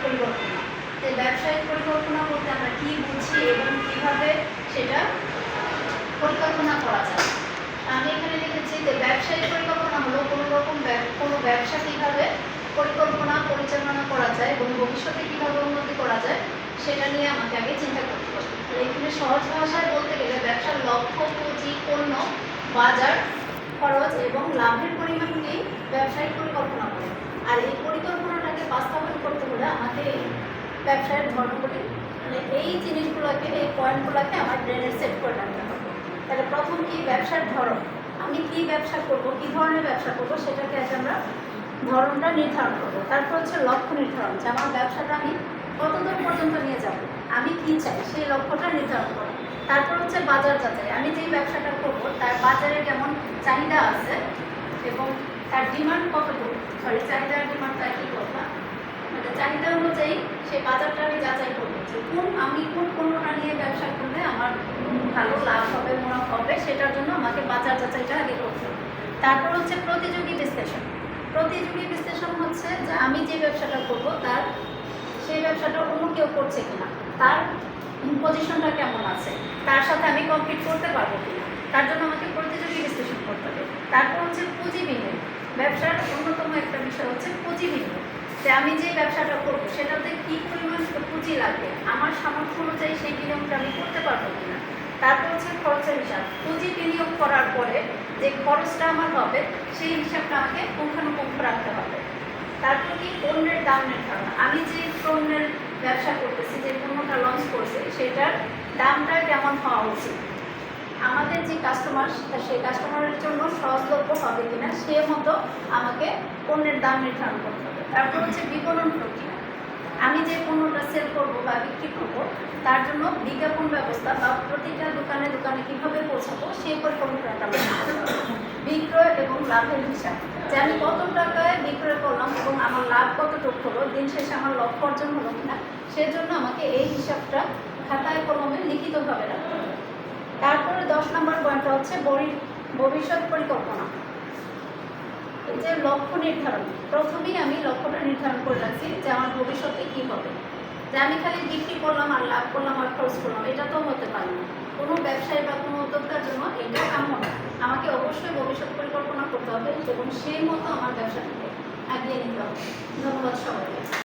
পরিকল্পনা। তো ব্যবসায়িক পরিকল্পনা বলতে আমরা কী বুঝি এবং কীভাবে সেটা পরিকল্পনা করা যায়। আমি এখানে লিখেছি যে ব্যবসায়িক পরিকল্পনা হলো কোনো ব্যবসা কীভাবে পরিকল্পনা পরিচালনা করা যায় এবং ভবিষ্যতে কীভাবে উন্নতি করা যায় সেটা নিয়ে আমাকে আগে চিন্তা করতে হবে। এখানে সহজ ভাষায় বলতে গেলে ব্যবসার লক্ষ্য, পুঁজি, পণ্য, বাজার, খরচ এবং লাভের পরিমাণ নিয়েই ব্যবসায়িক পরিকল্পনা করে। আর এই পরিকল্পনাটাকে বাস্তবায়ন করতে হলে আমাকে এই ব্যবসায়ের ধর্মগুলি এই জিনিসগুলোকে, এই পয়েন্টগুলোকে আমার ব্রেনে সেট করে রাখতে হবে। তাহলে প্রথম কি ব্যবসার ধরন, আমি কি ব্যবসা করব, কি ধরনের ব্যবসা করব সেটাকে আজ আমরা ধরনটা নির্ধারণ করবো। তারপর হচ্ছে লক্ষ্য নির্ধারণ, যে আমার ব্যবসাটা আমি কতদূর পর্যন্ত নিয়ে যাব, আমি কি চাই সেই লক্ষ্যটা নির্ধারণ করবো। তারপর হচ্ছে বাজার যাচাই, আমি যেই ব্যবসাটা করব তার বাজারে কেমন চাহিদা আছে এবং তার ডিমান্ড কতটুকু, চাহিদা আর ডিমান্ডটা কি করবা, মানে চাহিদা অনুযায়ী সেই বাজারটা আমি যাচাই করবো যে আমি কোন পণ্যটা নিয়ে ব্যবসা করলে আমার ভালো লাভ হবে, মুনাফা হবে, সেটার জন্য আমাকে বাজার যাচাইটা আগে করতে হবে। তারপর হচ্ছে প্রতিযোগী বিশ্লেষণ। প্রতিযোগী বিশ্লেষণ হচ্ছে যে আমি যে ব্যবসাটা করব তার সেই ব্যবসাটা অন্য কেউ করছে কিনা, তার পজিশনটা কেমন আছে, তার সাথে আমি কম্পিট করতে পারবো কিনা, তার জন্য আমাকে প্রতিযোগী বিশ্লেষণ করতে হবে। তারপর হচ্ছে পুঁজি বিনিয়োগ। ব্যবসার অন্যতম একটা বিষয় হচ্ছে পুঁজি বিনিয়োগ, যে আমি যে ব্যবসাটা করবো সেটাতে কী পরিমাণ পুঁজি লাগবে, আমার সামর্থ্য অনুযায়ী সেই বিনিয়োগটা আমি করতে পারবো কিনা। তারপর হচ্ছে খরচের হিসাব, পুঁজি বিনিয়োগ করার পরে যে খরচটা আমার হবে সেই হিসাবটা আমাকে পুঙ্খানুপুঙ্খ রাখতে হবে। তারপর কি পণ্যের দাম নির্ধারণ, আমি যে পণ্যের ব্যবসা করতেছি, যে পণ্যটা লঞ্চ করছি সেটার দামটা কেমন হওয়া উচিত, আমাদের যে কাস্টমার সেই কাস্টমারের জন্য সহজলভ্য হবে কিনা সে মতো আমাকে পণ্যের দাম নির্ধারণ করতে হবে। তারপর হচ্ছে বিপণন প্রক্রিয়া, আমি যে পণ্যটা সেল করব বা বিক্রি করব তার জন্য বিজ্ঞাপন ব্যবস্থা বা প্রতিটা দোকানে দোকানে কীভাবে পৌঁছাবো সেই পরিকল্পনাটা বিক্রয় এবং লাভের হিসাব, যে আমি কত টাকায় বিক্রয় করলাম এবং আমার লাভ কতটুকু হলো, দিন শেষে আমার লক্ষ্য অর্জন হলো কিনা, সেজন্য আমাকে এই হিসাবটা খাতায় কলমে লিখিতভাবে রাখতে হবে। তারপরে 10 নম্বর পয়েন্টটা হচ্ছে ভবিষ্যৎ পরিকল্পনা। এই যে লক্ষ্য নির্ধারণ, প্রথমেই আমি লক্ষ্যটা নির্ধারণ করে রাখছি যে আমার ভবিষ্যতে কী হবে, যে আমি খালি বিক্রি করলাম আর লাভ করলাম আর খরচ করলাম, এটা তো হতে পারে না। কোনো ব্যবসায়ী বা কোনো উদ্যোক্তার জন্য এটা কাম্য না। আমাকে অবশ্যই ভবিষ্যৎ পরিকল্পনা করতে হবে এবং সেই মতো আমার ব্যবসাটাকে এগিয়ে নিতে হবে। ধন্যবাদ সবাইকে।